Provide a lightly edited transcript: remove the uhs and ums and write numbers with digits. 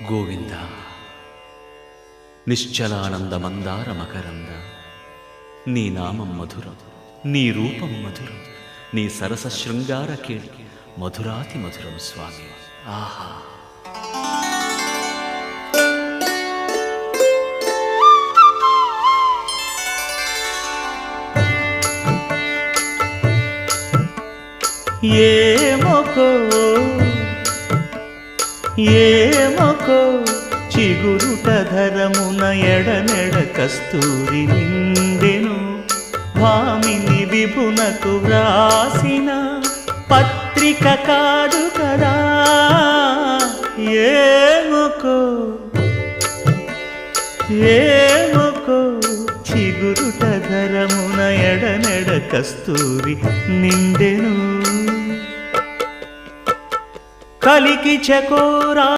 గోవింద నిశ్చలానంద మందార మకరంద నీ నామం మధురం, నీ రూపం మధురం, నీ సరస శృంగార కేళి మధురాతి మధురం స్వామి. ఆహా! ఏమొకో చిగురుట ధరమున ఎడనెడ కస్తూరి నిండెను, భామిని విభునకు వ్రాసిన పత్రిక కాదు కదా. ఏమొకో చిగురుట ధరమున ఎడనెడ కస్తూరి నిండెను, కలికి చకోరా